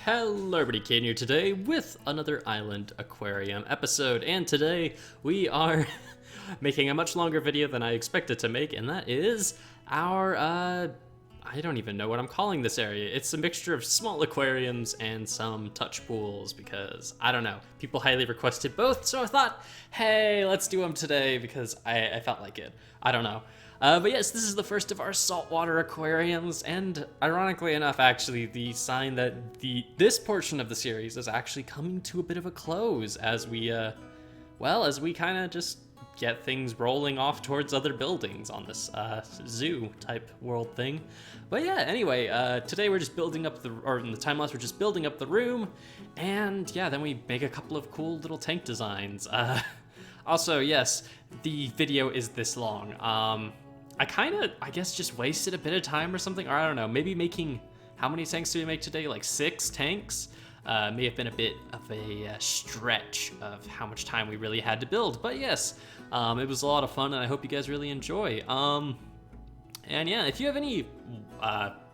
Hello everybody, Caden here today with another Island Aquarium episode, and today we are making a much longer video than I expected to make, and that is our, I don't even know what I'm calling this area. It's a mixture of small aquariums and some touch pools because, I don't know, people highly requested both, so I thought, hey, let's do them today because I felt like it. I don't know. But yes, this is the first of our saltwater aquariums, and ironically enough, actually, the sign that this portion of the series is actually coming to a bit of a close as we, as we kind of just get things rolling off towards other buildings on this zoo type world thing. But yeah, anyway, today we're just building up in the time lapse, we're just building up the room, and yeah, then we make a couple of cool little tank designs. Also, yes, the video is this long. I guess, just wasted a bit of time or something, or I don't know, maybe making, how many tanks did we make today? Like 6 tanks? May have been a bit of a stretch of how much time we really had to build, but yes, it was a lot of fun, and I hope you guys really enjoy. And yeah, if you have any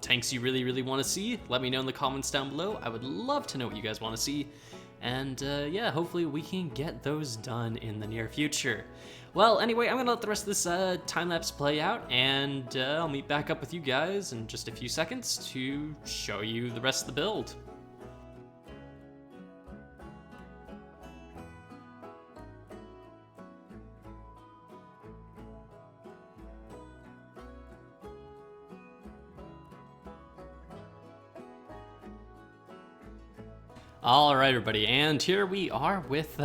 tanks you really want to see, let me know in the comments down below. I would love to know what you guys want to see, and yeah, hopefully we can get those done in the near future. Well, anyway, I'm gonna let the rest of this time-lapse play out, and I'll meet back up with you guys in just a few seconds to show you the rest of the build. All right, everybody, and here we are with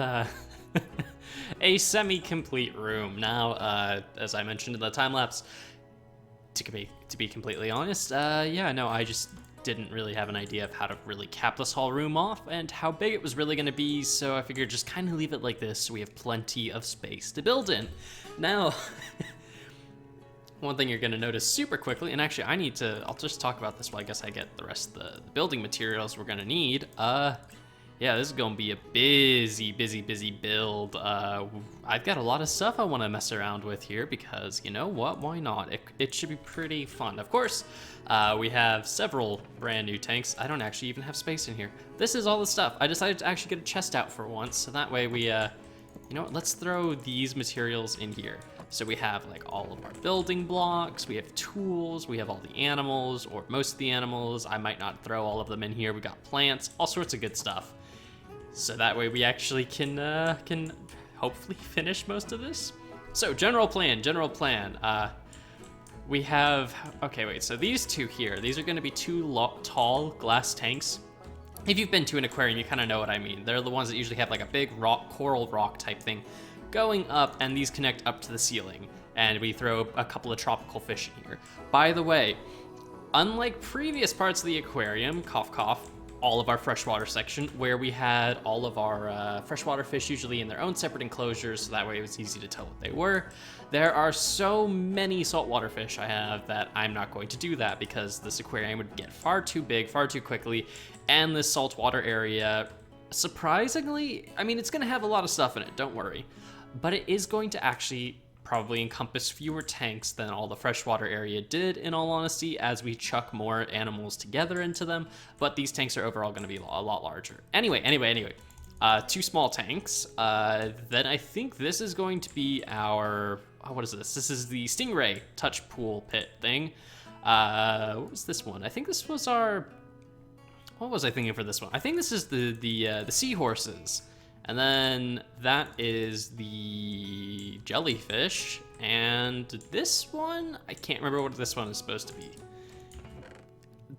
a semi-complete room. Now, as I mentioned in the time-lapse, to be completely honest, I just didn't really have an idea of how to really cap this whole room off and how big it was really going to be, so I figured just kind of leave it like this so we have plenty of space to build in. Now, one thing you're going to notice super quickly, and actually I'll just talk about this while I guess I get the rest of the building materials we're going to need. Yeah, this is going to be a busy build. I've got a lot of stuff I want to mess around with here because, you know what, why not? It should be pretty fun. Of course, we have several brand new tanks. I don't actually even have space in here. This is all the stuff. I decided to actually get a chest out for once, so that way we, you know what, let's throw these materials in here. So we have like all of our building blocks, we have tools, we have all the animals, or most of the animals. I might not throw all of them in here. We got plants, all sorts of good stuff. So that way we actually can hopefully finish most of this. So general plan. We have, okay, wait, so these two here, these are gonna be two tall glass tanks. If you've been to an aquarium, you kind of know what I mean. They're the ones that usually have like a big coral rock type thing going up, and these connect up to the ceiling. And we throw a couple of tropical fish in here. By the way, unlike previous parts of the aquarium, cough cough, all of our freshwater section, where we had all of our freshwater fish usually in their own separate enclosures, so that way it was easy to tell what they were. There are so many saltwater fish I have that I'm not going to do that because this aquarium would get far too big, far too quickly, and this saltwater area, surprisingly, I mean, it's gonna have a lot of stuff in it, don't worry, but it is going to actually probably encompass fewer tanks than all the freshwater area did, in all honesty, as we chuck more animals together into them, but these tanks are overall going to be a lot larger. Anyway, 2 small tanks. Then I think this is going to be our, what is this? This is the Stingray touch pool pit thing. What was this one? I think this was our, what was I thinking for this one? I think this is the Seahorses. And then that is the Jellyfish, and this one, I can't remember what this one is supposed to be.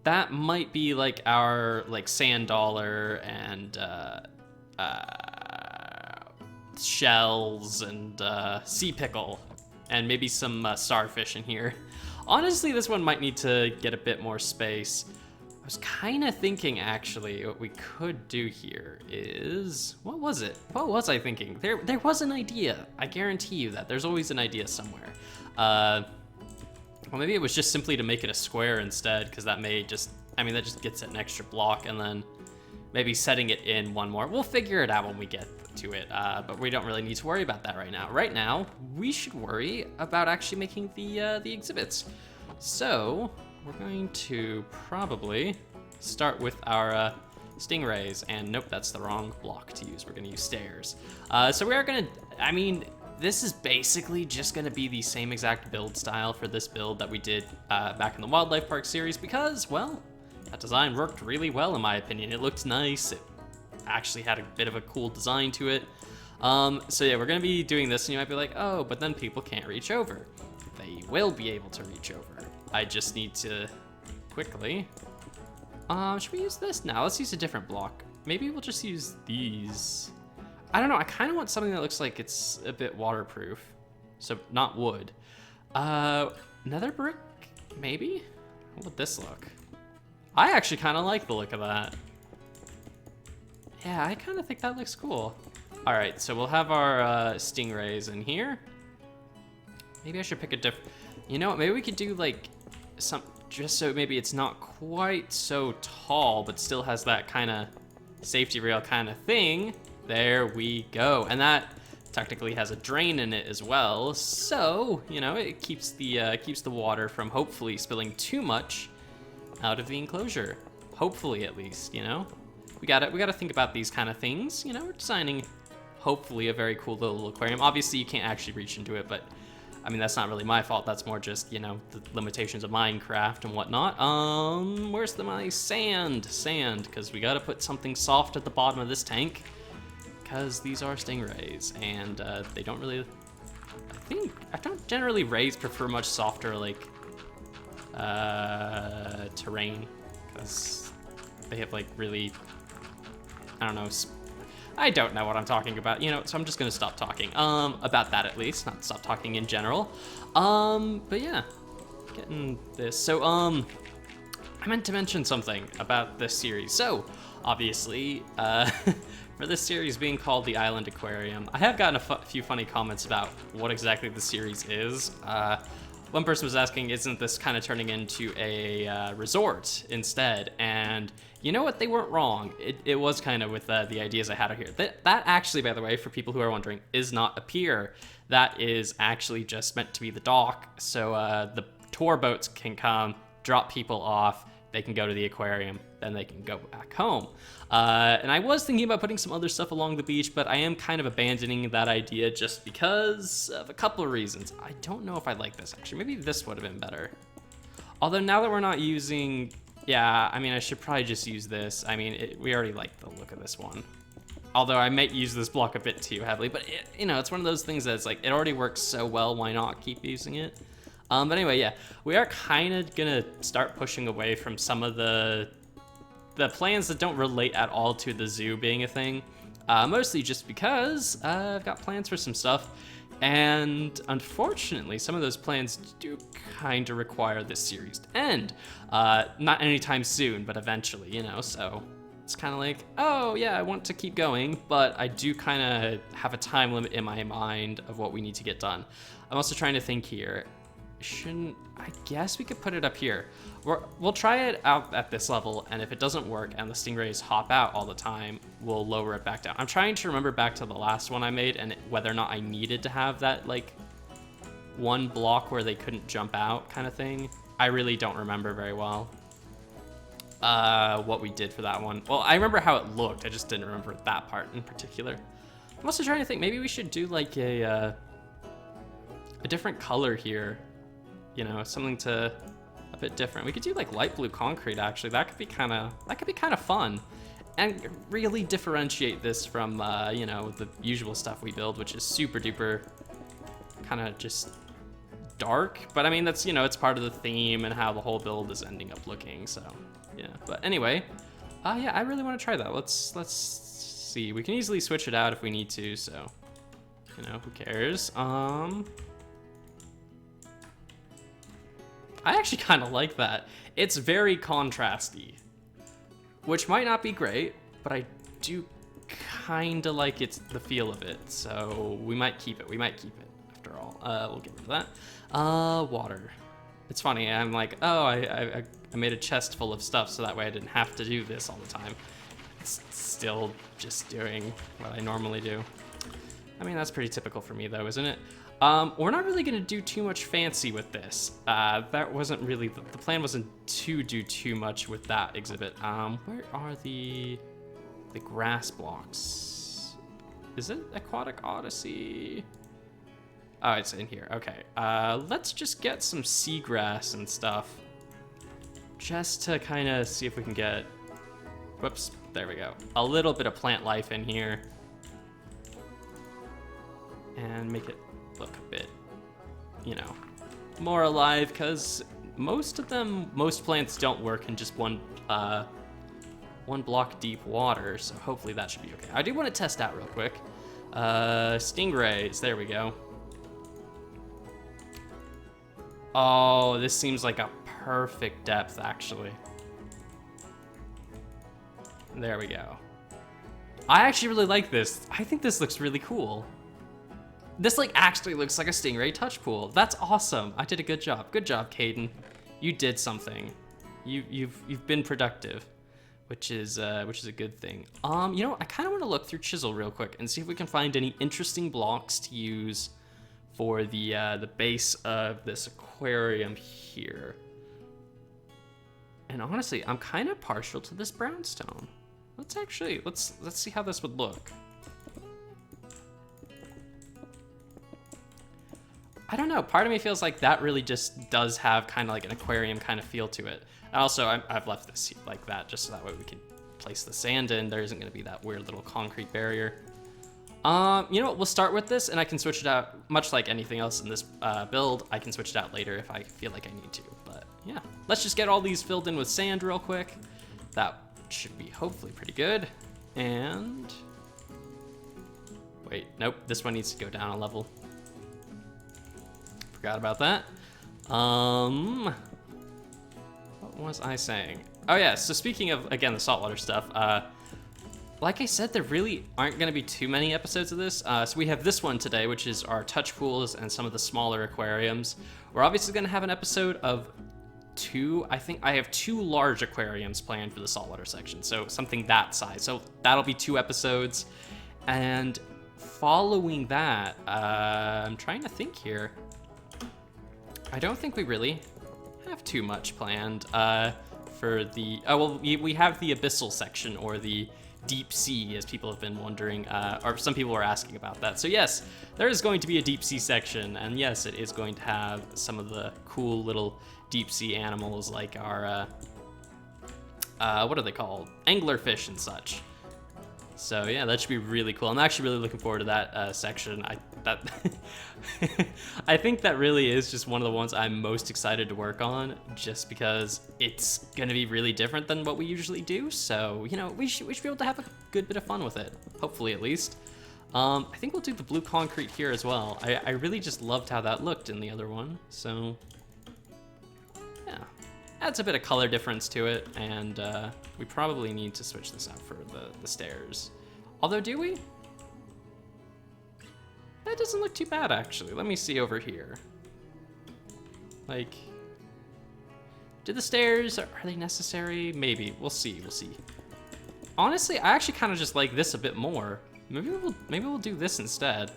That might be like our sand dollar and shells and sea pickle, and maybe some starfish in here. Honestly, this one might need to get a bit more space. I was kind of thinking, actually, what we could do here is, what was it? What was I thinking? There was an idea. I guarantee you that. There's always an idea somewhere. Well, maybe it was just simply to make it a square instead, because that may just, I mean, that just gets an extra block, and then maybe setting it in one more. We'll figure it out when we get to it, but we don't really need to worry about that right now. Right now, we should worry about actually making the exhibits. So we're going to probably start with our Stingrays, and nope, that's the wrong block to use. We're gonna use stairs. So we are gonna, I mean, this is basically just gonna be the same exact build style for this build that we did back in the Wildlife Park series because, well, that design worked really well in my opinion. It looked nice. It actually had a bit of a cool design to it. So yeah, we're gonna be doing this and you might be like, oh, but then people can't reach over. They will be able to reach over. I just need to quickly, should we use this? No, let's use a different block. Maybe we'll just use these. I don't know, I kind of want something that looks like it's a bit waterproof. So not wood. Nether brick, maybe? How would this look? I actually kind of like the look of that. Yeah, I kind of think that looks cool. All right, so we'll have our Stingrays in here. Maybe I should pick a different, you know what, maybe we could do like some, just so maybe it's not quite so tall, but still has that kind of safety rail kind of thing. There we go. And that technically has a drain in it as well. So, you know, it keeps the water from hopefully spilling too much out of the enclosure. Hopefully, at least, you know? We gotta think about these kind of things. You know, we're designing hopefully a very cool little aquarium. Obviously, you can't actually reach into it, but I mean, that's not really my fault. That's more just, you know, the limitations of Minecraft and whatnot. Where's my sand? Sand, because we gotta put something soft at the bottom of this tank, because these are Stingrays, and they don't really, I don't generally rays prefer much softer, like, terrain, because they have, like, really, I don't know, I don't know what I'm talking about, you know, so I'm just gonna stop talking, about that at least, not stop talking in general. But yeah, getting this. So, I meant to mention something about this series. So, obviously, for this series being called the Island Aquarium, I have gotten a few funny comments about what exactly the series is. One person was asking, isn't this kind of turning into a resort instead? And you know what? They weren't wrong. It was kind of with the ideas I had out here. That actually, by the way, for people who are wondering, is not a pier. That is actually just meant to be the dock. So the tour boats can come, drop people off. They can go to the aquarium, then they can go back home. And I was thinking about putting some other stuff along the beach, but I am kind of abandoning that idea just because of a couple of reasons. I don't know if I like this, actually. Maybe this would have been better. Although now that we're not using, yeah, I mean, I should probably just use this. I mean, we already like the look of this one. Although I might use this block a bit too heavily, but you know, it's one of those things that's like, it already works so well, why not keep using it? But anyway, yeah, we are kind of gonna start pushing away from some of the plans that don't relate at all to the zoo being a thing. Mostly just because I've got plans for some stuff, and unfortunately, some of those plans do kind of require this series to end. Not anytime soon, but eventually, you know, so it's kind of like, oh yeah, I want to keep going, but I do kind of have a time limit in my mind of what we need to get done. I'm also trying to think here. I guess we could put it up here. We'll try it out at this level, and if it doesn't work and the Stingrays hop out all the time, we'll lower it back down. I'm trying to remember back to the last one I made and whether or not I needed to have that, like, one block where they couldn't jump out kind of thing. I really don't remember very well what we did for that one. Well, I remember how it looked. I just didn't remember that part in particular. I'm also trying to think, maybe we should do like a different color here. You know, something a bit different. We could do like light blue concrete, actually. That could be kind of fun, and really differentiate this from you know, the usual stuff we build, which is super duper kind of just dark. But I mean, that's, you know, it's part of the theme and how the whole build is ending up looking. So yeah. But anyway, yeah, I really want to try that. Let's see. We can easily switch it out if we need to. So, you know, who cares? I actually kind of like that. It's very contrasty, which might not be great, but I do kind of like the feel of it. So we might keep it. We might keep it after all. We'll get rid of that. Water. It's funny. I'm like, oh, I made a chest full of stuff so that way I didn't have to do this all the time. It's still just doing what I normally do. I mean, that's pretty typical for me though, isn't it? We're not really gonna do too much fancy with this. That wasn't really, the plan wasn't to do too much with that exhibit. Where are the grass blocks? Is it Aquatic Odyssey? Oh, it's in here, okay. Let's just get some seagrass and stuff. Just to kind of see if we can get, whoops, there we go. A little bit of plant life in here. And make it look a bit, you know, more alive, because most plants don't work in just one block deep water, so hopefully that should be okay. I do want to test out real quick. Stingrays, there we go. Oh, this seems like a perfect depth, actually. There we go. I actually really like this. I think this looks really cool. This like actually looks like a stingray touch pool. That's awesome. I did a good job. Good job, Caden. You did something. You've been productive, which is a good thing. You know, I kind of want to look through Chisel real quick and see if we can find any interesting blocks to use for the base of this aquarium here. And honestly, I'm kind of partial to this brownstone. Let's see how this would look. I don't know, part of me feels like that really just does have kind of like an aquarium kind of feel to it. And also, I've left this like that just so that way we can place the sand in. There isn't going to be that weird little concrete barrier. You know what, we'll start with this and I can switch it out, much like anything else in this build, I can switch it out later if I feel like I need to. But yeah, let's just get all these filled in with sand real quick. That should be hopefully pretty good. And wait, nope, this one needs to go down a level. Forgot about that. What was I saying? Oh yeah, so speaking of, again, the saltwater stuff, like I said, there really aren't gonna be too many episodes of this. So we have this one today, which is our touch pools and some of the smaller aquariums. We're obviously gonna have an episode of 2. I think I have 2 large aquariums planned for the saltwater section, so something that size. So that'll be 2 episodes. And following that, I'm trying to think here. I don't think we really have too much planned for the, oh, well, we have the abyssal section, or the deep sea, as people have been wondering, or some people were asking about that. So yes, there is going to be a deep sea section, and yes, it is going to have some of the cool little deep sea animals like our, what are they called? Anglerfish and such. So yeah, that should be really cool. I'm actually really looking forward to that section. I think that really is just one of the ones I'm most excited to work on, just because it's gonna be really different than what we usually do. So, you know, we should be able to have a good bit of fun with it, hopefully at least. I think we'll do the blue concrete here as well. I really just loved how that looked in the other one. So yeah, adds a bit of color difference to it, and we probably need to switch this out for the stairs. Although, do we? That doesn't look too bad, actually. Let me see over here. Like, do the stairs, are they necessary? Maybe, we'll see. Honestly, I actually kind of just like this a bit more. Maybe we'll do this instead.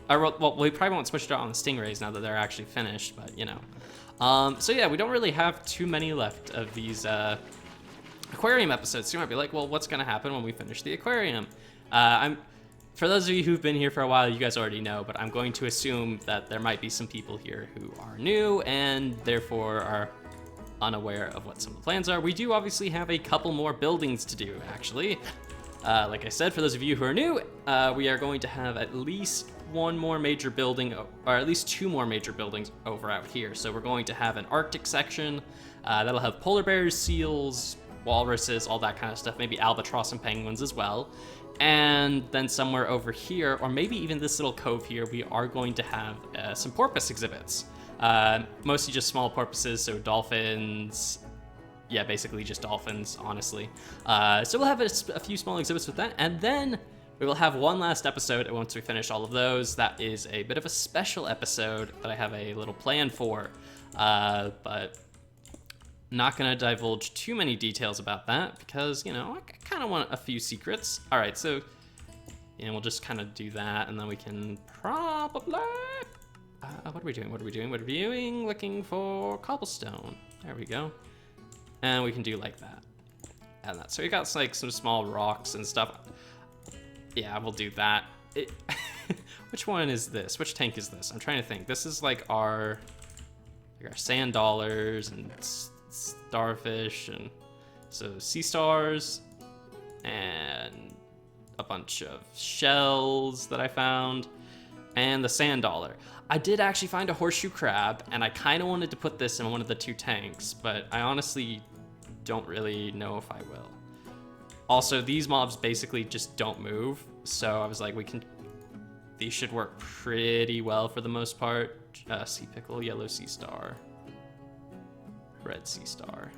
Well, we probably won't switch it out on the Stingrays now that they're actually finished, but you know. So yeah, we don't really have too many left of these aquarium episodes. So you might be like, well, what's gonna happen when we finish the aquarium? For those of you who've been here for a while, you guys already know, but I'm going to assume that there might be some people here who are new and therefore are unaware of what some of the plans are. We do obviously have a couple more buildings to do, actually. Like I said, for those of you who are new, we are going to have at least one more major building, or at least 2 more major buildings over out here. So we're going to have an Arctic section that'll have polar bears, seals, walruses, all that kind of stuff, maybe albatross and penguins as well. And then somewhere over here, or maybe even this little cove here, we are going to have some porpoise exhibits. Mostly just small porpoises, so dolphins. Yeah, basically just dolphins, honestly. So we'll have a few small exhibits with that, and then we will have one last episode once we finish all of those. That is a bit of a special episode that I have a little plan for, but not gonna divulge too many details about that because, you know, I kind of want a few secrets. All right, so, yeah, we'll just kind of do that, and then we can probably, what are we doing? What are we doing? What are we doing? Looking for cobblestone. There we go. And we can do like that. And that. So we got like some small rocks and stuff. Yeah, we'll do that. Which one is this? Which tank is this? I'm trying to think. This is like our sand dollars and starfish and so sea stars and a bunch of shells that I found and the sand dollar. I did actually find a horseshoe crab and I kind of wanted to put this in one of the 2 tanks, but I honestly don't really know if I will. Also, these mobs basically just don't move, so I was like, these should work pretty well for the most part. Sea pickle, yellow sea star, red sea star,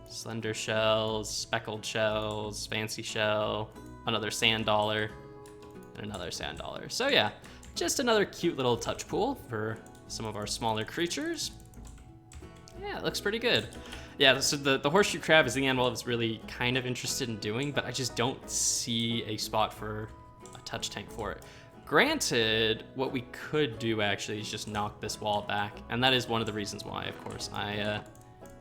slender shells, speckled shells, fancy shell, another sand dollar, and another sand dollar. So yeah, just another cute little touch pool for some of our smaller creatures. Yeah, it looks pretty good. Yeah, so the horseshoe crab is the animal I was really kind of interested in doing, but I just don't see a spot for a touch tank for it. Granted, what we could do actually is just knock this wall back, and that is one of the reasons why, of course, I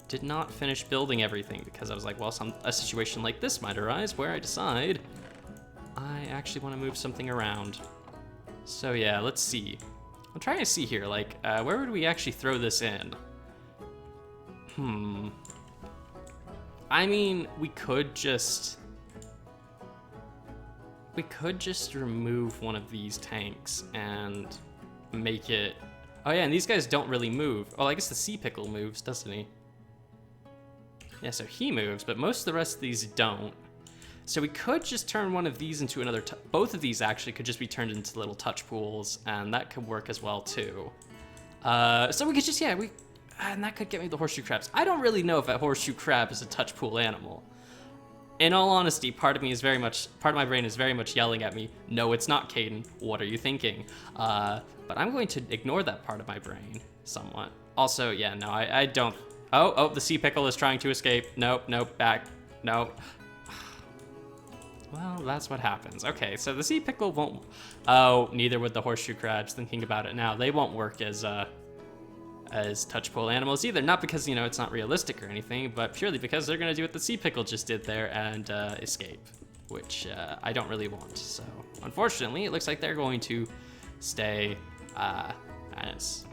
did not finish building everything, because I was like, well, a situation like this might arise where I decide I actually want to move something around. So yeah, let's see. I'm trying to see here, like, where would we actually throw this in? I mean, we could just remove one of these tanks and make it... Oh yeah, and these guys don't really move. Oh, I guess the sea pickle moves, doesn't he? Yeah, so he moves, but most of the rest of these don't. So we could just turn one of these into another... Both of these actually could just be turned into little touch pools, and that could work as well too. So we could just, yeah, and that could get me the horseshoe crabs. I don't really know if a horseshoe crab is a touch pool animal. In all honesty, part of my brain is very much yelling at me, no, it's not, Caden. What are you thinking? But I'm going to ignore that part of my brain somewhat. Also, yeah, no, I don't. Oh, the sea pickle is trying to escape. Nope, back. Nope. Well, that's what happens. Okay, so the sea pickle won't... Oh, neither would the horseshoe crabs, thinking about it now. They won't work as touch pool animals either. Not because, you know, it's not realistic or anything, but purely because they're going to do what the sea pickle just did there and escape, which I don't really want. So, unfortunately, it looks like they're going to stay as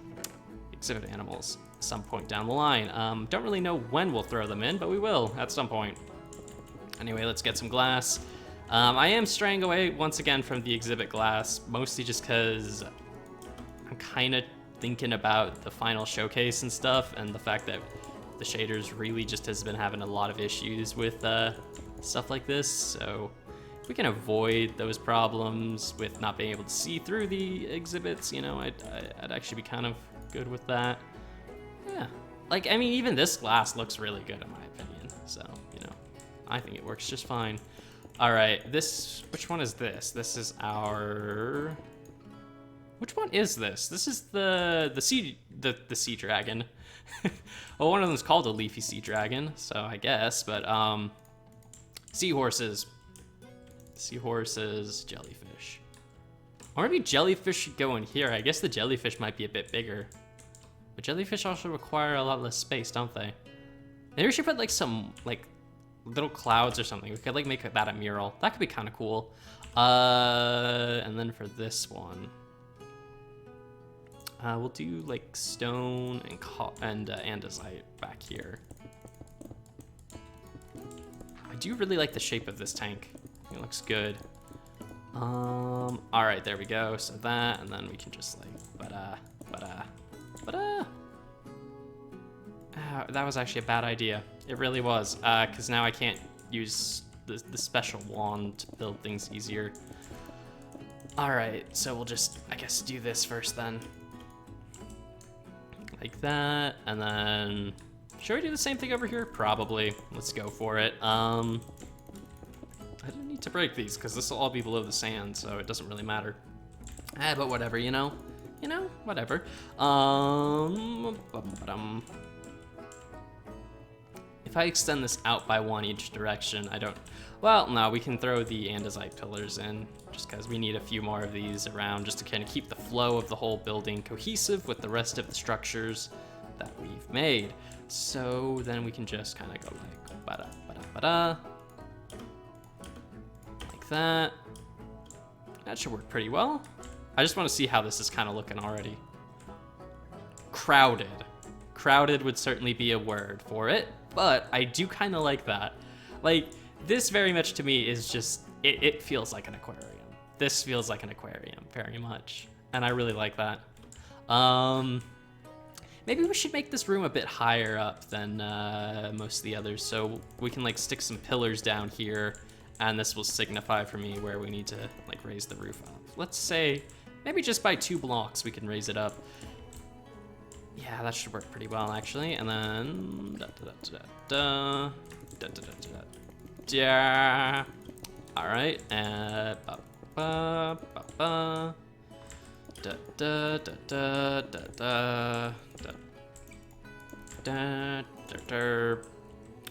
exhibit animals some point down the line. Don't really know when we'll throw them in, but we will at some point. Anyway, let's get some glass. I am straying away once again from the exhibit glass, mostly just because I'm kind of thinking about the final showcase and stuff, and the fact that the shaders really just has been having a lot of issues with stuff like this. So if we can avoid those problems with not being able to see through the exhibits, you know, I'd actually be kind of good with that. Yeah, like, I mean, even this glass looks really good in my opinion, so, you know, I think it works just fine. All right, which one is this? This is our... Which one is this? This is the sea dragon. Well, one of them is called a leafy sea dragon, so I guess, but seahorses. Seahorses, jellyfish. Or maybe jellyfish should go in here. I guess the jellyfish might be a bit bigger. But jellyfish also require a lot less space, don't they? Maybe we should put like some like little clouds or something. We could like make that a mural. That could be kind of cool. And then for this one, we'll do like stone and andesite back here. I do really like the shape of this tank. It looks good. All right, there we go. So that, and then we can just like, that was actually a bad idea. It really was, because now I can't use the special wand to build things easier. All right, so we'll just, I guess, do this first then. Like that, and then, should we do the same thing over here? Probably. Let's go for it. I don't need to break these, because this will all be below the sand, so it doesn't really matter. But whatever, you know? You know, whatever. If if I extend this out by 1 each direction, I don't... Well, no, we can throw the Andesite Pillars in, just because we need a few more of these around just to kind of keep the flow of the whole building cohesive with the rest of the structures that we've made. So then we can just kind of go like ba-da, ba-da, ba-da, like that. That should work pretty well. I just want to see how this is kind of looking already. Crowded. Crowded would certainly be a word for it, but I do kind of like that. Like, this very much to me is just, it feels like an aquarium. This feels like an aquarium, very much. And I really like that. Maybe we should make this room a bit higher up than most of the others, so we can like stick some pillars down here, and this will signify for me where we need to like raise the roof up. Let's say, maybe just by 2 blocks we can raise it up. Yeah, that should work pretty well actually. And then yeah. All right.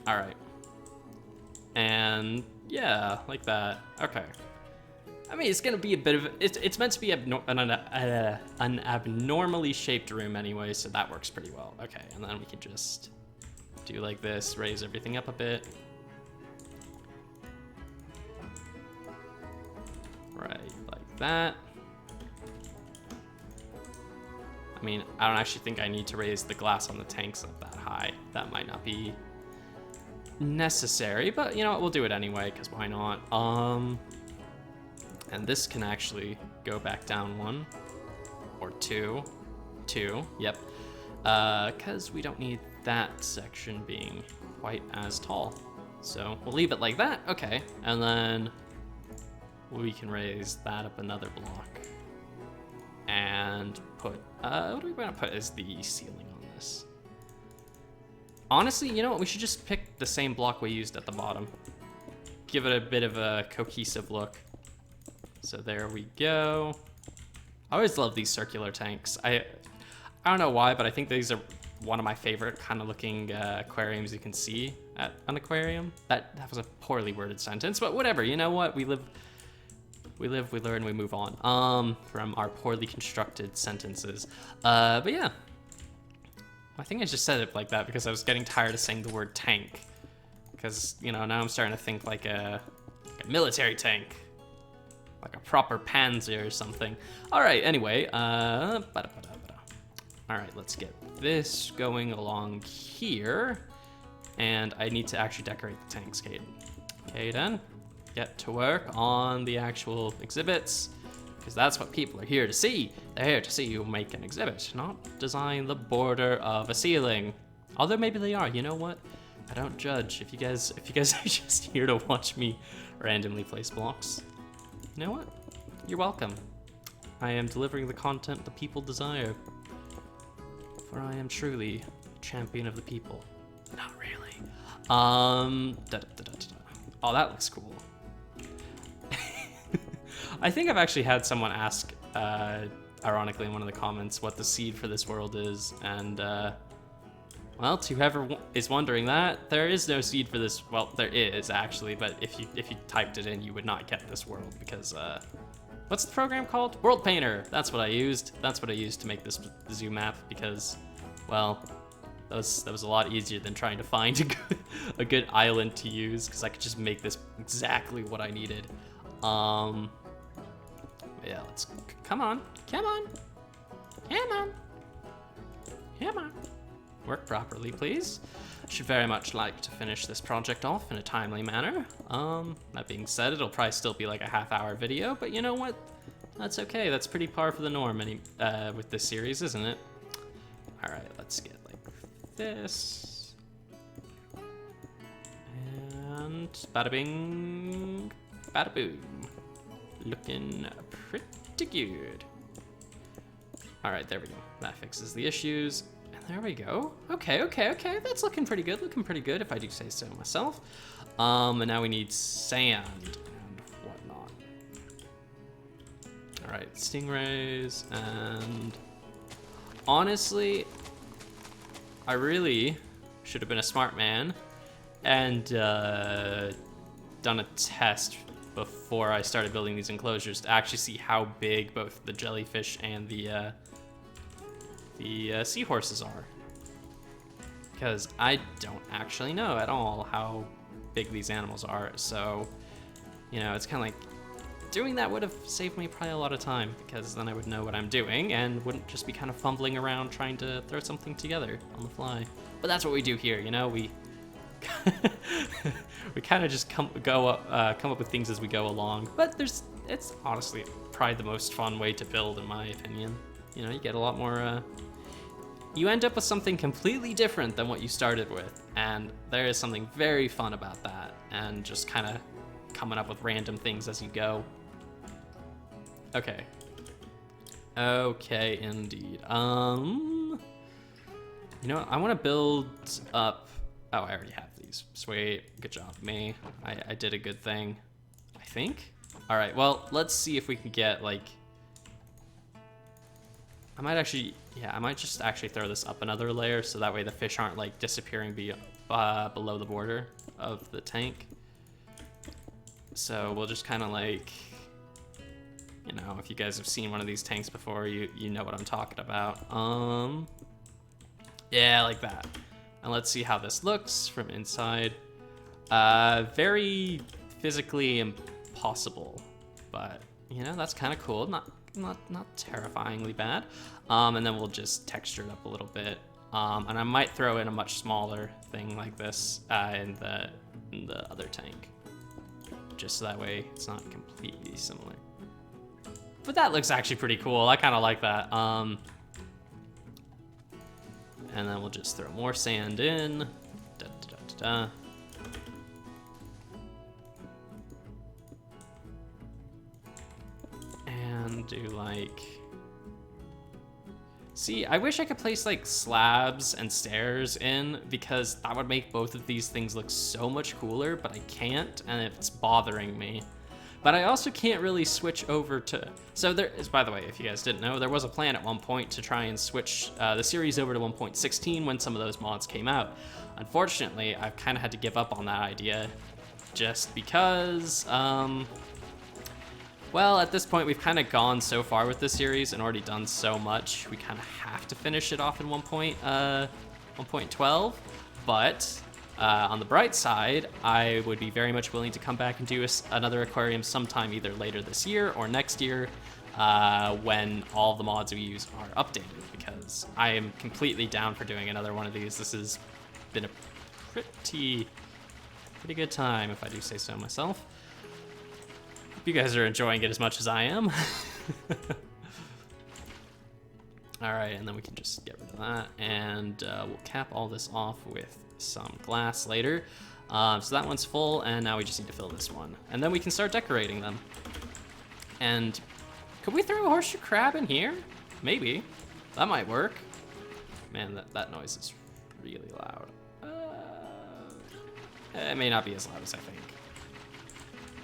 All right. And yeah, like that. Okay. I mean, it's gonna be a bit of it's meant to be an abnormally shaped room anyway, so that works pretty well. Okay, and then we can just do like this, raise everything up a bit. Right, like that. I mean, I don't actually think I need to raise the glass on the tanks up that high. That might not be necessary, but you know what, we'll do it anyway, because why not? And this can actually go back down 1 or 2, yep. Because we don't need that section being quite as tall. So we'll leave it like that, okay. And then we can raise that up another block. And put, what do we want to put as the ceiling on this? Honestly, you know what, we should just pick the same block we used at the bottom. Give it a bit of a cohesive look. So there we go. I always love these circular tanks. I don't know why, but I think these are one of my favorite kind of looking aquariums you can see at an aquarium. That was a poorly worded sentence, but whatever. You know what? We live, we learn, we move on from our poorly constructed sentences. But yeah, I think I just said it like that because I was getting tired of saying the word tank. Because, you know, now I'm starting to think like a military tank. Like a proper panzer or something. All right, anyway, all right, let's get this going along here. And I need to actually decorate the tanks, Caden. Caden, get to work on the actual exhibits, because that's what people are here to see. They're here to see you make an exhibit, not design the border of a ceiling. Although maybe they are, you know what? I don't judge. If you guys are just here to watch me randomly place blocks, you know what? You're welcome. I am delivering the content the people desire. For I am truly champion of the people. Not really. Oh, that looks cool. I think I've actually had someone ask, ironically in one of the comments, what the seed for this world is, and well, to whoever is wondering that, there is no seed for this. Well, there is actually, but if you typed it in, you would not get this world because what's the program called? World Painter. That's what I used. That's what I used to make this zoo map because, well, that was a lot easier than trying to find a good island to use because I could just make this exactly what I needed. Yeah, let's come on. Work properly, please. Should very much like to finish this project off in a timely manner. That being said, it'll probably still be like a half-hour video, but you know what? That's okay. That's pretty par for the norm with this series, isn't it? All right, let's get like this. And bada bing, bada boom. Looking pretty good. All right, there we go. That fixes the issues. There we go. Okay. That's looking pretty good if I do say so myself. And now we need sand and whatnot. All right, stingrays, and honestly, I really should have been a smart man and done a test before I started building these enclosures to actually see how big both the jellyfish and the seahorses are. Because I don't actually know at all how big these animals are, so, you know, it's kind of like, doing that would have saved me probably a lot of time, because then I would know what I'm doing and wouldn't just be kind of fumbling around trying to throw something together on the fly. But that's what we do here, you know, we we kind of just come up with things as we go along. But it's honestly probably the most fun way to build, in my opinion. You know, you get a lot more, you end up with something completely different than what you started with, and there is something very fun about that, and just kind of coming up with random things as you go. Okay. Okay, indeed. You know, I want to build up... Oh, I already have these. Sweet. Good job, me. I did a good thing, I think. All right, well, let's see if we can get, like... I might just actually throw this up another layer, so that way the fish aren't, like, disappearing below the border of the tank. So we'll just kind of, like... You know, if you guys have seen one of these tanks before, you know what I'm talking about. Yeah, like that. And let's see how this looks from inside. Very physically impossible, but you know, that's kind of cool. Not terrifyingly bad. And then we'll just texture it up a little bit. And I might throw in a much smaller thing like this in the other tank, just so that way it's not completely similar. But that looks actually pretty cool. I kind of like that. And then we'll just throw more sand in. Da, da, da, da, da. And do like... See, I wish I could place like slabs and stairs in, because that would make both of these things look so much cooler, but I can't, and it's bothering me. But I also can't really switch over to... So there is, by the way, if you guys didn't know, there was a plan at one point to try and switch the series over to 1.16 when some of those mods came out. Unfortunately, I've kind of had to give up on that idea just because, well, at this point, we've kind of gone so far with the series and already done so much. We kind of have to finish it off in 1.12, but... on the bright side, I would be very much willing to come back and do another aquarium sometime either later this year or next year when all the mods we use are updated, because I am completely down for doing another one of these. This has been a pretty good time, if I do say so myself. Hope you guys are enjoying it as much as I am. All right, and then we can just get rid of that, and we'll cap all this off with some glass later. So that one's full, and now we just need to fill this one. And then we can start decorating them. And could we throw a horseshoe crab in here? Maybe. That might work. Man, that noise is really loud. It may not be as loud as I think.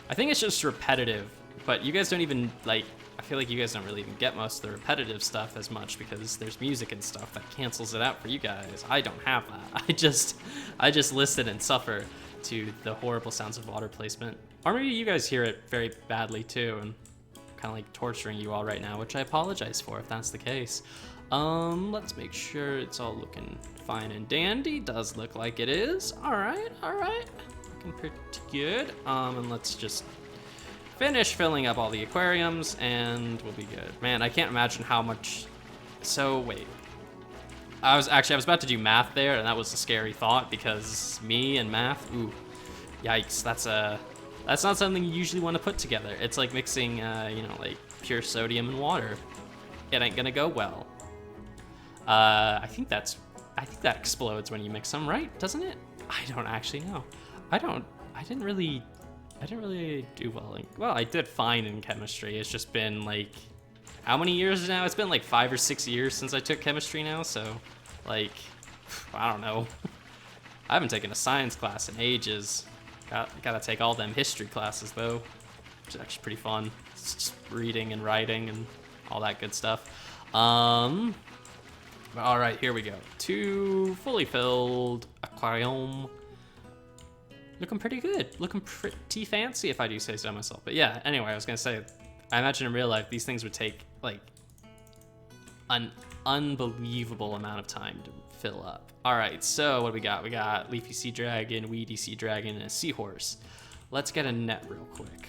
I think it's just repetitive, but you guys don't even, like, I feel like you guys don't really even get most of the repetitive stuff as much because there's music and stuff that cancels it out for you guys. I don't have that. I just listen and suffer to the horrible sounds of water placement. Or maybe you guys hear it very badly too, and kind of like torturing you all right now, which I apologize for if that's the case. Let's make sure it's all looking fine and dandy. Does look like it is. All right. Looking pretty good. And let's just finish filling up all the aquariums and we'll be good. Man, I can't imagine how much... So, wait. I was about to do math there, and that was a scary thought, because me and math, ooh, yikes, that's not something you usually want to put together. It's like mixing, you know, like pure sodium and water. It ain't gonna go well. I think that explodes when you mix them, right? Doesn't it? I don't actually know. I didn't really do well. Well, I did fine in chemistry. It's just been like, how many years now? It's been like 5 or 6 years since I took chemistry now, so like, I don't know. I haven't taken a science class in ages. Gotta take all them history classes though, which is actually pretty fun. It's just reading and writing and all that good stuff. All right, here we go. 2 fully filled aquarium. looking pretty good. Looking pretty fancy, if I do say so myself. But yeah, anyway, I was gonna say, I imagine in real life, these things would take, like, an unbelievable amount of time to fill up. All right, so what do we got? We got Leafy Sea Dragon, Weedy Sea Dragon, and a Seahorse. Let's get a net real quick.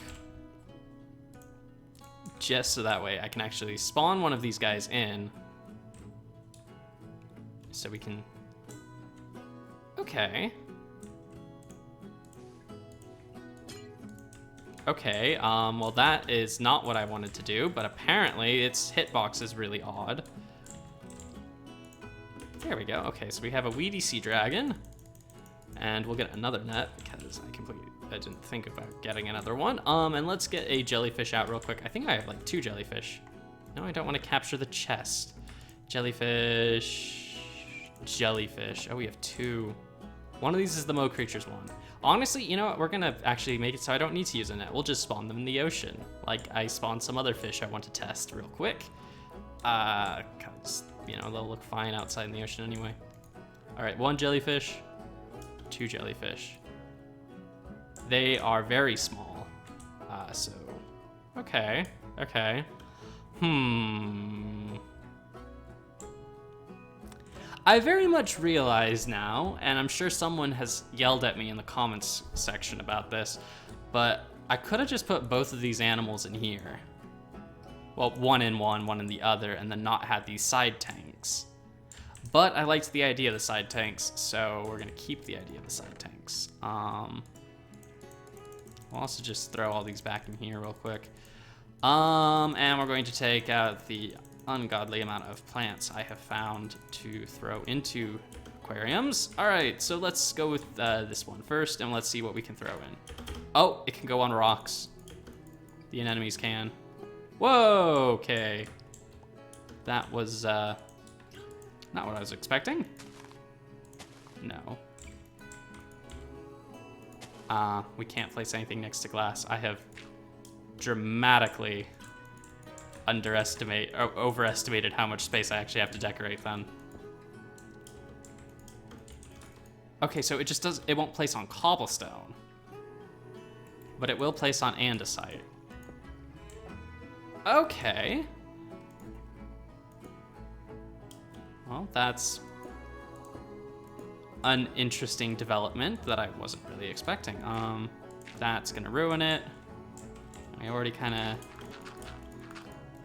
Just so that way I can actually spawn one of these guys in. So we can... Okay. Okay, well that is not what I wanted to do, but apparently its hitbox is really odd. There we go. Okay, so we have a Weedy Sea Dragon, and we'll get another net because I didn't think about getting another one. And let's get a Jellyfish out real quick. I think I have like 2 Jellyfish. No, I don't want to capture the chest. Jellyfish, Jellyfish. Oh, we have 2. One of these is the Mo Creatures one. Honestly, you know what? We're gonna actually make it so I don't need to use a net. We'll just spawn them in the ocean. Like I spawned some other fish I want to test real quick. Cause, you know, they'll look fine outside in the ocean anyway. All right, 1 Jellyfish, 2 Jellyfish. They are very small. So, okay. I very much realize now, and I'm sure someone has yelled at me in the comments section about this, but I could have just put both of these animals in here. Well, one in one, one in the other, and then not had these side tanks. But I liked the idea of the side tanks, so we're gonna keep the idea of the side tanks. We'll also just throw all these back in here real quick. And we're going to take out the ungodly amount of plants I have found to throw into aquariums. All right, so let's go with this one first, and let's see what we can throw in. Oh, it can go on rocks. The anemones can. Whoa, okay. That was not what I was expecting. No. We can't place anything next to glass. I have dramatically overestimated how much space I actually have to decorate then. Okay, so it won't place on cobblestone, but it will place on andesite. Okay. Well, that's an interesting development that I wasn't really expecting. That's gonna ruin it. I already kinda,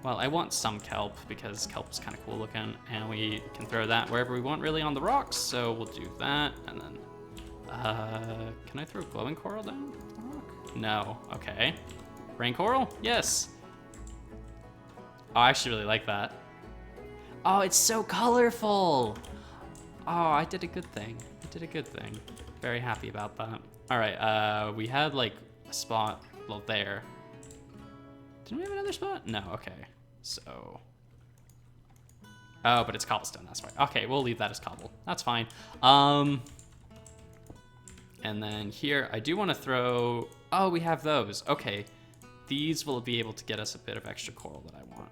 well, I want some kelp because kelp's kind of cool looking, and we can throw that wherever we want really on the rocks, so we'll do that, and then, can I throw glowing coral down the rock? No, okay. Rain coral? Yes. Oh, I actually really like that. Oh, it's so colorful. Oh, I did a good thing. Very happy about that. All right, we had like a spot, well, there. Didn't we have another spot? No, okay. So, oh, but it's cobblestone, that's right. Okay, we'll leave that as cobble. That's fine. And then here, I do want to throw, oh, we have those. Okay, these will be able to get us a bit of extra coral that I want.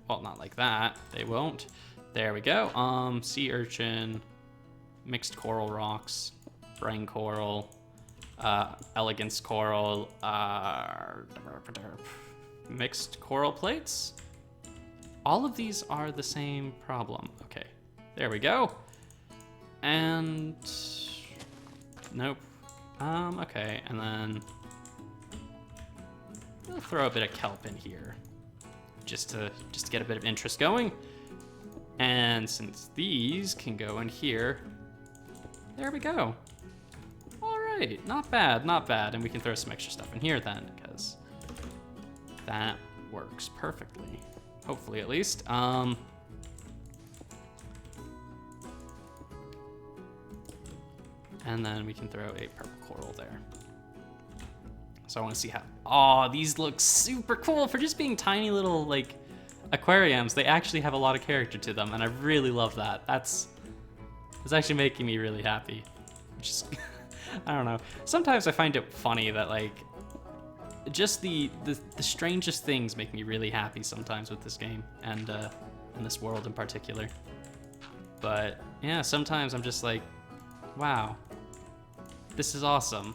Well, not like that, they won't. There we go. Sea urchin, mixed coral rocks, brine coral, elegance coral, mixed coral plates. All of these are the same problem. Okay, there we go. And nope. Okay, and then we'll throw a bit of kelp in here, just to get a bit of interest going. And since these can go in here, there we go. All right, not bad, not bad. And we can throw some extra stuff in here then, because that works perfectly. Hopefully, at least. And then we can throw a purple coral there. So I want to see how, oh, these look super cool for just being tiny little, like, aquariums. They actually have a lot of character to them, and I really love that. It's actually making me really happy. Just, I don't know. Sometimes I find it funny that, like, just the strangest things make me really happy sometimes with this game, and in this world in particular. But yeah, sometimes I'm just like, wow, this is awesome.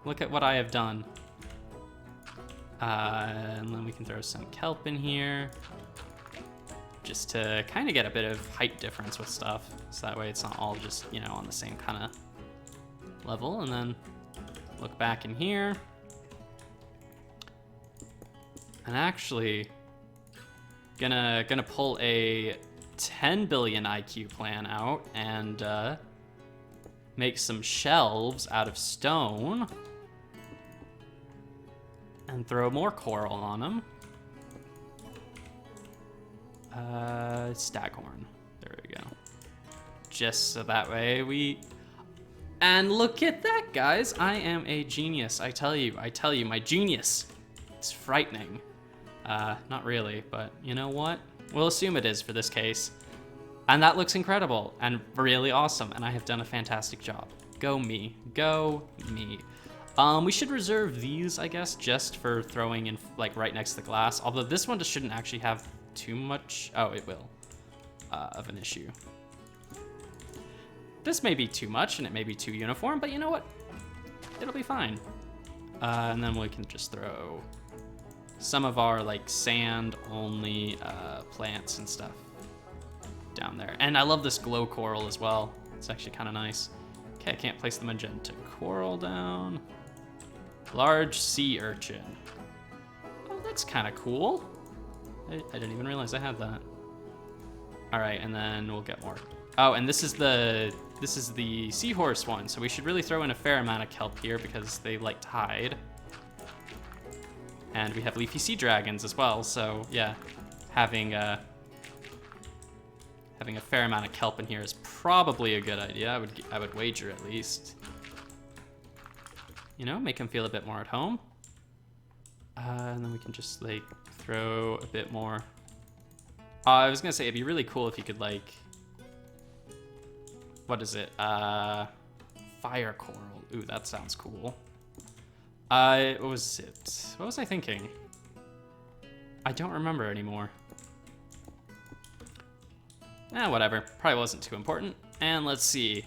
Look at what I have done. And then we can throw some kelp in here, just to kind of get a bit of height difference with stuff. So that way it's not all just, you know, on the same kind of level. And then look back in here. And actually, gonna pull a 10 billion IQ plan out and make some shelves out of stone and throw more coral on them. Staghorn. There we go. Just so that way we... And look at that, guys. I am a genius. I tell you, my genius. It's frightening. Not really, but you know what? We'll assume it is for this case. And that looks incredible and really awesome, and I have done a fantastic job. Go me. Go me. We should reserve these, I guess, just for throwing in, like, right next to the glass. Although this one just shouldn't actually have too much... Oh, it will. Of an issue. This may be too much, and it may be too uniform, but you know what? It'll be fine. And then we can just throw some of our, like, sand-only plants and stuff down there. And I love this glow coral as well. It's actually kind of nice. Okay, I can't place the magenta coral down. Large sea urchin. Oh, that's kind of cool. I didn't even realize I had that. All right, and then we'll get more. Oh, and this is the seahorse one, so we should really throw in a fair amount of kelp here because they like to hide. And we have leafy sea dragons as well, so yeah, having a fair amount of kelp in here is probably a good idea. I would wager at least. You know, make them feel a bit more at home. And then we can just like throw a bit more. I was gonna say it'd be really cool if you could like, what is it? Fire coral. Ooh, that sounds cool. What was it? What was I thinking? I don't remember anymore. Whatever. Probably wasn't too important. And let's see.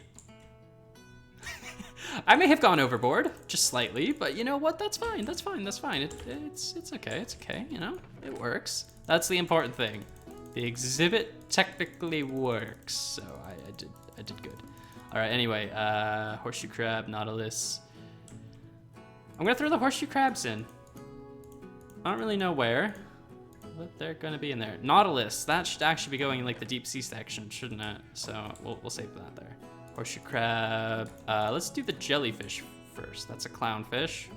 I may have gone overboard, just slightly, but you know what? That's fine. That's fine. That's fine. It's okay. It's okay. You know, it works. That's the important thing. The exhibit technically works, so I did good. All right. Anyway, horseshoe crab, Nautilus. I'm gonna throw the horseshoe crabs in. I don't really know where, but they're gonna be in there. Nautilus, that should actually be going in like the deep sea section, shouldn't it? So we'll save that there. Horseshoe crab. Let's do the jellyfish first. That's a clownfish.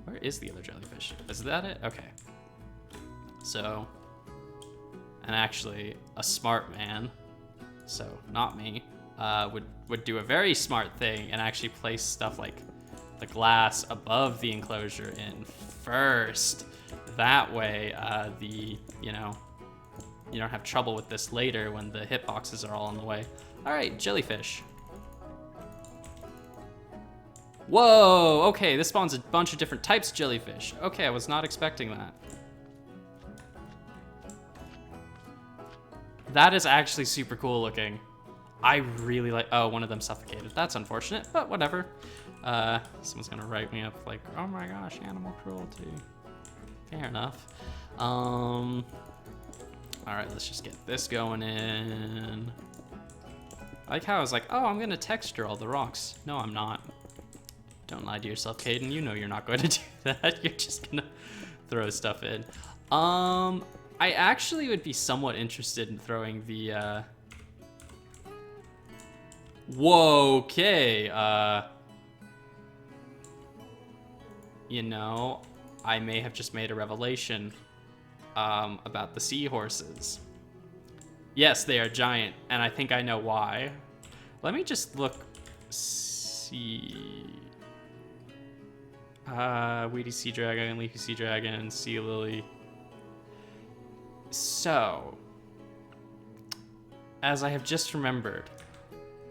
Where is the other jellyfish? Is that it? Okay. So, and actually a smart man, so not me, would do a very smart thing and actually place stuff like the glass above the enclosure in first. That way, you know, you don't have trouble with this later when the hitboxes are all in the way. All right, jellyfish. Whoa, okay, this spawns a bunch of different types of jellyfish. Okay, I was not expecting that. That is actually super cool looking. I really like, oh, one of them suffocated. That's unfortunate, but whatever. Someone's gonna write me up like, oh my gosh, animal cruelty. Fair enough. All right, let's just get this going in. I like how I was like, oh, I'm gonna texture all the rocks. No, I'm not. Don't lie to yourself, Caden. You know you're not going to do that. You're just gonna throw stuff in. I actually would be somewhat interested in throwing the, Whoa, okay. You know, I may have just made a revelation about the seahorses. Yes, they are giant, and I think I know why. Let me just look, see. Weedy sea dragon, leafy sea dragon, sea lily. So, as I have just remembered,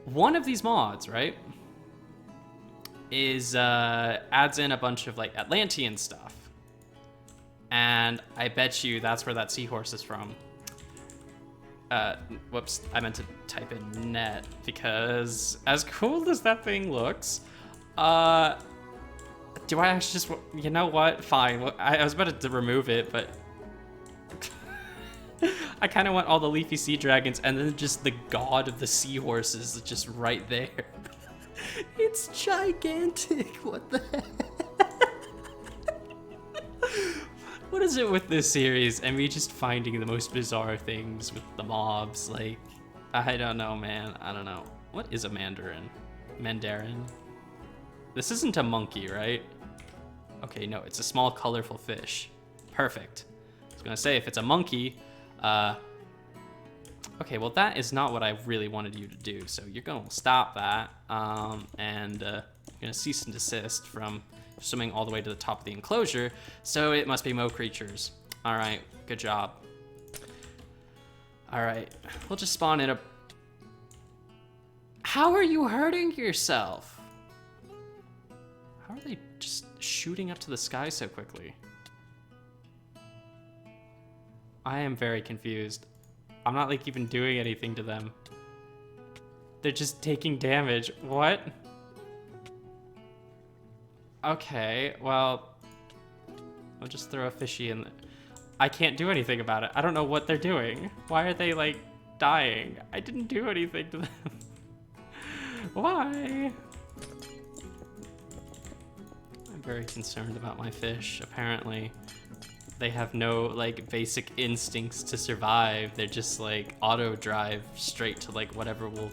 one of these mods, right, is adds in a bunch of like Atlantean stuff. And I bet you that's where that seahorse is from. Whoops, I meant to type in net because as cool as that thing looks, Do I actually just, you know what? Fine. Well, I was about to remove it, but I kind of want all the leafy sea dragons and then just the god of the seahorses just right there. It's gigantic. What the heck? What is it with this series and me just finding the most bizarre things with the mobs? Like, I don't know, man. I don't know. What is a mandarin? Mandarin? This isn't a monkey, right? Okay, no, it's a small, colorful fish. Perfect. I was gonna say, if it's a monkey, okay, well, that is not what I really wanted you to do, so you're gonna stop that, and you're gonna cease and desist from swimming all the way to the top of the enclosure, so it must be Mo creatures. All right, good job. All right, we'll just spawn in a... How are you hurting yourself? How are they just shooting up to the sky so quickly? I am very confused. I'm not like even doing anything to them. They're just taking damage. What? Okay, well, I'll just throw a fishy in. I can't do anything about it. I don't know what they're doing. Why are they like dying? I didn't do anything to them. Why? I'm very concerned about my fish, apparently. They have no like basic instincts to survive. They're just like auto drive straight to like whatever will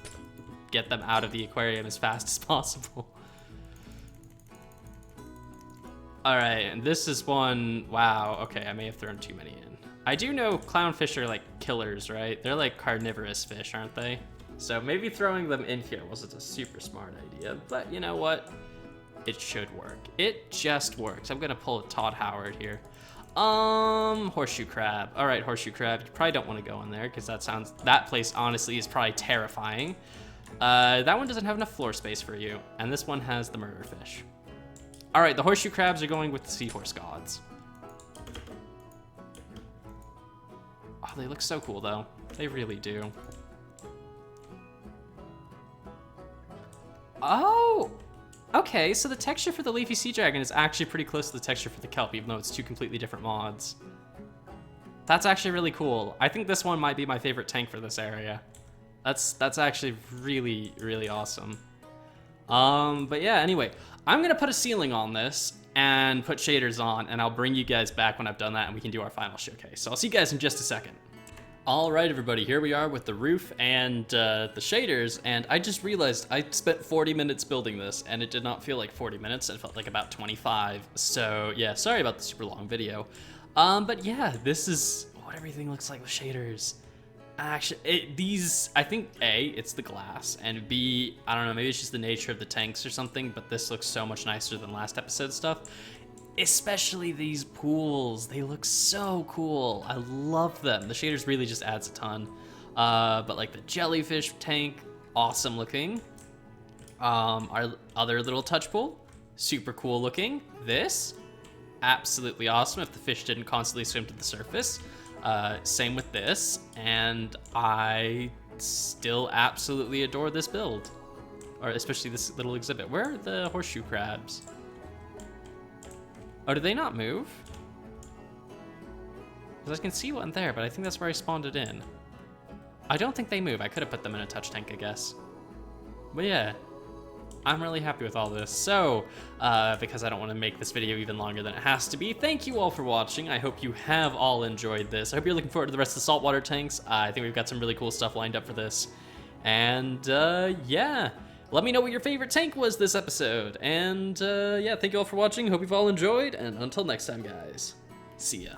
get them out of the aquarium as fast as possible. All right, and this is one, wow, okay, I may have thrown too many in. I do know clownfish are like killers, right? They're like carnivorous fish, aren't they? So maybe throwing them in here wasn't a super smart idea, but you know what? It should work. It just works. I'm gonna pull a Todd Howard here. Horseshoe Crab. All right, Horseshoe Crab, you probably don't want to go in there because that place honestly is probably terrifying. That one doesn't have enough floor space for you, and this one has the murder fish. All right, the Horseshoe Crabs are going with the Seahorse gods. Oh, they look so cool though. They really do. Oh, okay, so the texture for the Leafy Sea Dragon is actually pretty close to the texture for the Kelp, even though it's two completely different mods. That's actually really cool. I think this one might be my favorite tank for this area. That's actually really, really awesome. But yeah, anyway, I'm gonna put a ceiling on this and put shaders on, and I'll bring you guys back when I've done that and we can do our final showcase. So I'll see you guys in just a second. All right, everybody, here we are with the roof and the shaders, and I just realized I spent 40 minutes building this, and it did not feel like 40 minutes, it felt like about 25. So yeah, sorry about the super long video. But yeah, this is what everything looks like with shaders. Actually, I think A, it's the glass, and B, I don't know, maybe it's just the nature of the tanks or something, but this looks so much nicer than last episode stuff. Especially these pools, they look so cool. I love them. The shaders really just adds a ton. But like the jellyfish tank, awesome looking. Our other little touch pool, super cool looking. This, absolutely awesome if the fish didn't constantly swim to the surface. Same with this, and I still absolutely adore this build, or especially this little exhibit. Where are the Horseshoe Crabs? Oh, do they not move? Because I can see one there, but I think that's where I spawned it in. I don't think they move. I could have put them in a touch tank, I guess. But yeah, I'm really happy with all this. So, because I don't want to make this video even longer than it has to be, thank you all for watching. I hope you have all enjoyed this. I hope you're looking forward to the rest of the saltwater tanks. I think we've got some really cool stuff lined up for this. And yeah, let me know what your favorite tank was this episode. And yeah, thank you all for watching. Hope you've all enjoyed. And until next time, guys, see ya.